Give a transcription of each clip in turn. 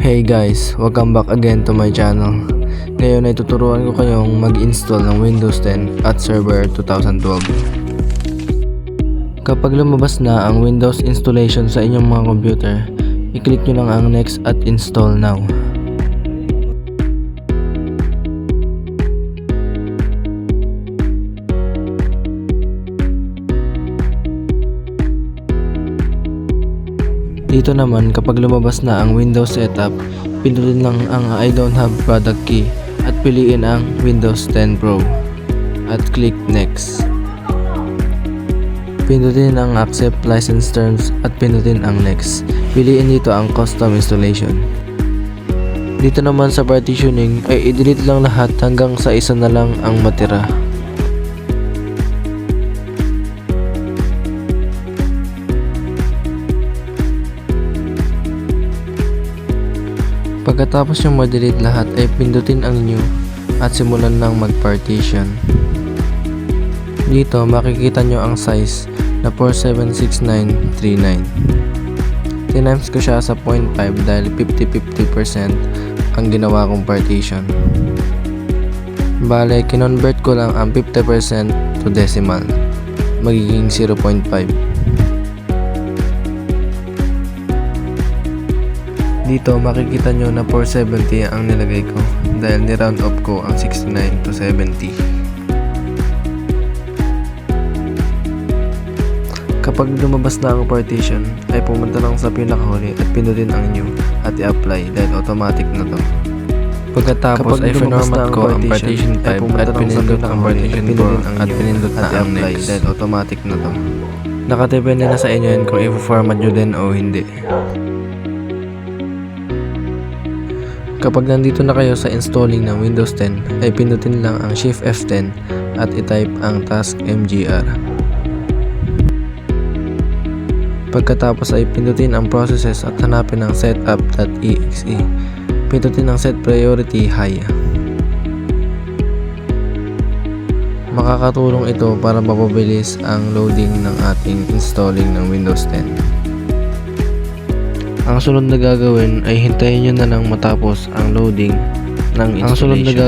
Hey guys, welcome back again to my channel. Ngayon ay tuturuan ko kayong mag-install ng Windows 10 at Server 2012. Kapag lumabas na ang Windows installation sa inyong mga computer, i-click nyo lang ang Next at Install Now. Dito naman, kapag lumabas na ang Windows setup, pindutin lang ang I don't have product key at piliin ang Windows 10 Pro at click Next. Pindutin ang Accept License Terms at pindutin ang Next. Piliin dito ang Custom Installation. Dito naman sa partitioning ay i-delete lang lahat hanggang sa isa na lang ang matira. Pagkatapos yung ma-delete lahat ay pindutin ang New at simulan ng mag-partition. Dito makikita nyo ang size na 476939. Tinimes ko siya sa 0.5 dahil 50-50% ang ginawa kong partition. Bale, kinonvert ko lang ang 50% to decimal. Magiging 0.5. Dito makikita nyo na 470 ang nilagay ko dahil ni-round off ko ang 69 to 70. Kapag lumabas na ang partition ay pumunta lang sa pinakahuli at pindutin ang new at i-apply dahil automatic na to. Pagkatapos ay format ko ang partition type at pinindot ang partition 4 at pinindot na ang next dahil automatic na to. Nakadepende na sa inyo yan kung i-format nyo din o hindi. Kapag nandito na kayo sa installing ng Windows 10 ay pindutin lang ang Shift F10 at i-type ang task mgr. Pagkatapos ay pindutin ang processes at hanapin ang setup.exe. Pindutin ang set priority high. Makakatulong ito para mapabilis ang loading ng ating installing ng Windows 10. Ang sunod na gagawin ay hintayin nyo na lang matapos ang loading ng installation.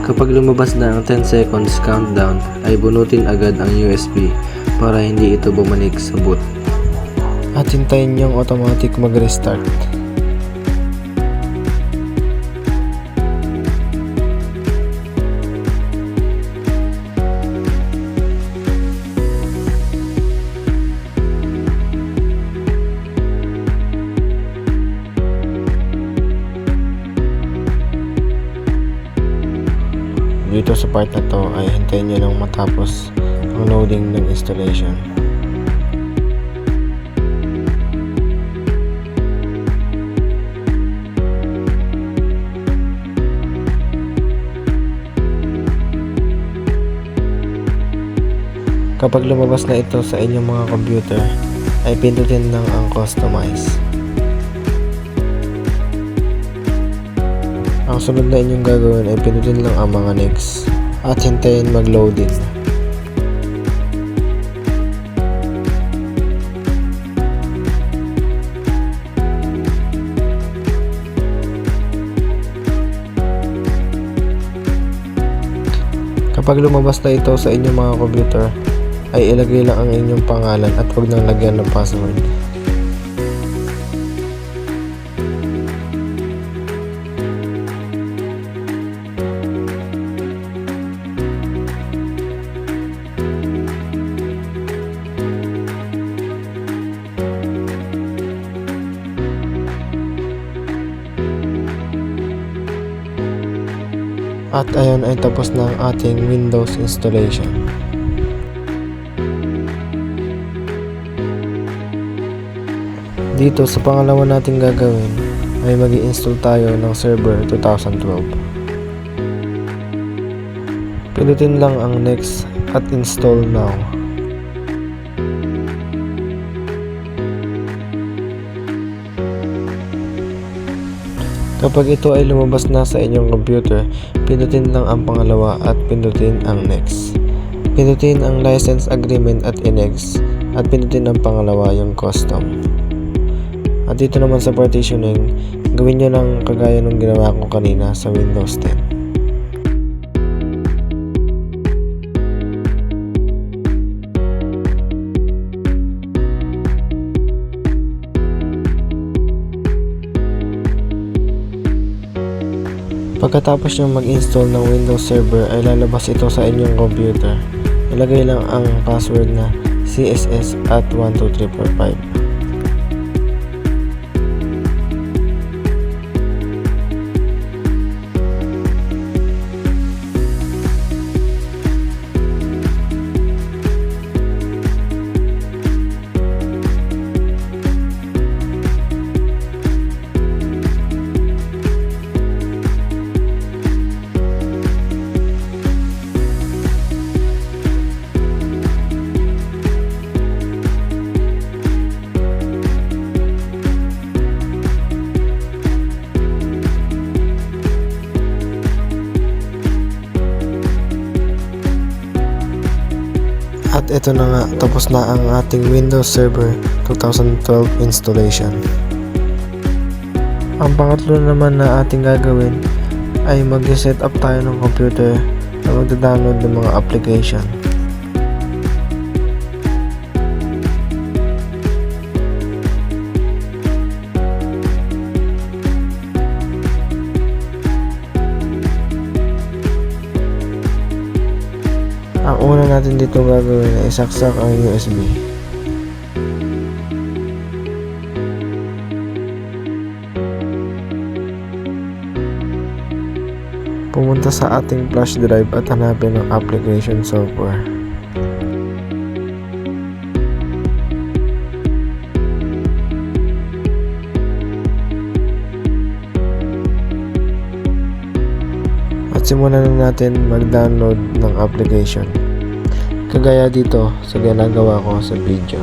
Kapag lumabas na ang 10 seconds countdown ay bunutin agad ang USB para hindi ito bumalik sa boot. At hintayin yung automatic mag-restart. Dito sa part na to ay hintayin nyo lang matapos ang loading ng installation. Kapag lumabas na ito sa inyong mga computer ay pindutin lang ang Customize. Ang sunod na inyong gagawin ay pindutin lang ang mga next at hintayin mag-loading. Kapag lumabas na ito sa inyong mga computer ay ilagay lang ang inyong pangalan at huwag nang lagyan ng password. At ayon ay tapos na ang ating Windows installation. Dito sa pangalawa nating gagawin ay mag-i-install tayo ng Server 2012. Pindutin lang ang Next at Install Now. Kapag ito ay lumabas na sa inyong computer, pindutin lang ang pangalawa at pindutin ang next. Pindutin ang license agreement at next at pindutin ang pangalawa yung custom. At dito naman sa partitioning, gawin nyo lang kagaya ng ginawa ko kanina sa Windows 10. Pagkatapos nyo mag-install ng Windows Server ay lalabas ito sa inyong computer. Ilagay lang ang password na css at 12345. At ito na nga, tapos na ang ating Windows Server 2012 installation. Ang pangatlo naman na ating gagawin ay mag-set up tayo ng computer na magda-download ng mga application. Ang una natin dito gagawin ay isaksak ang USB. Pumunta sa ating flash drive at hanapin ang application software. At simulan na natin mag-download ng application. Kagaya dito sa ginagawa ko sa video.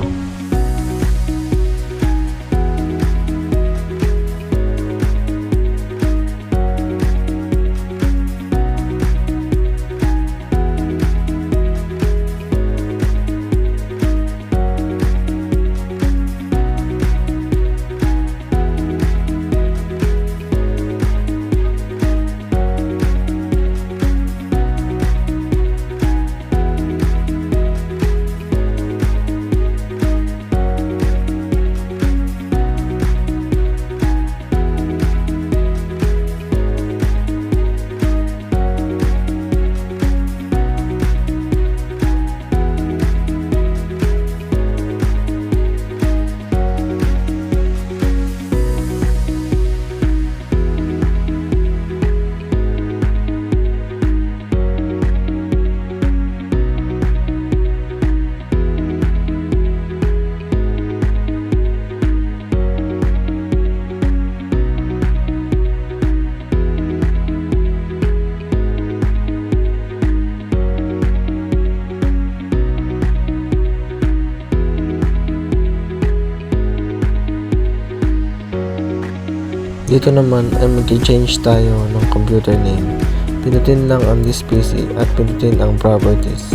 Dito naman ay mag-change tayo ng computer name. Pindutin lang ang this PC at pindutin ang properties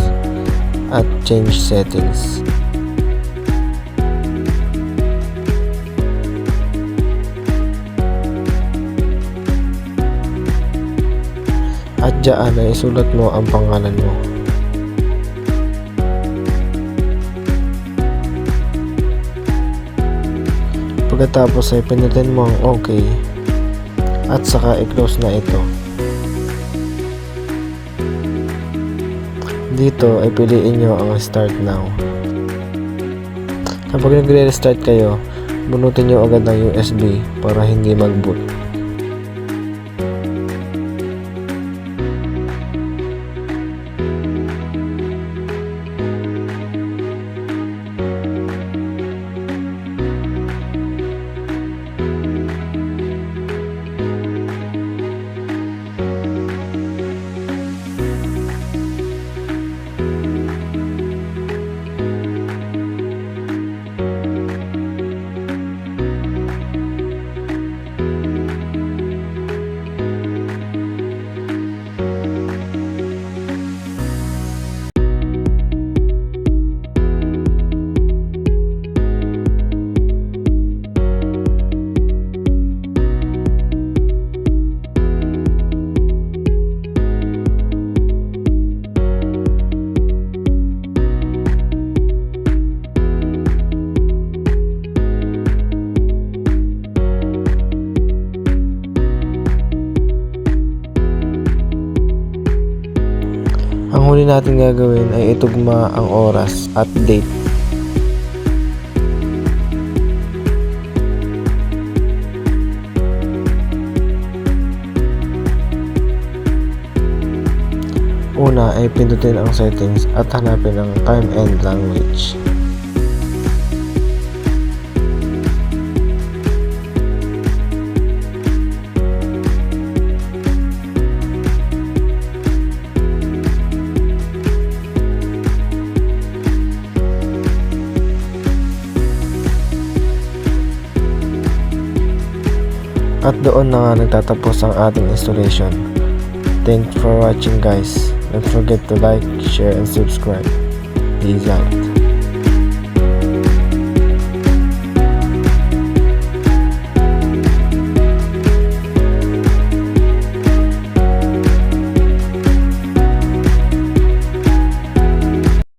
at change settings. At dyan ay isulat mo ang pangalan mo. Pagkatapos ay pindutin mo ang OK at saka i-close na ito. Dito ay piliin nyo ang start now. Kapag nagre-restart kayo, bunutin nyo agad ng USB para hindi mag-boot. huli natin gagawin ay itugma ang oras at date. Una ay pindutin ang settings at hanapin ang time and language. At doon na nga nagtatapos ang ating installation. Thanks for watching guys. Don't forget to like, share, and subscribe. Peace out.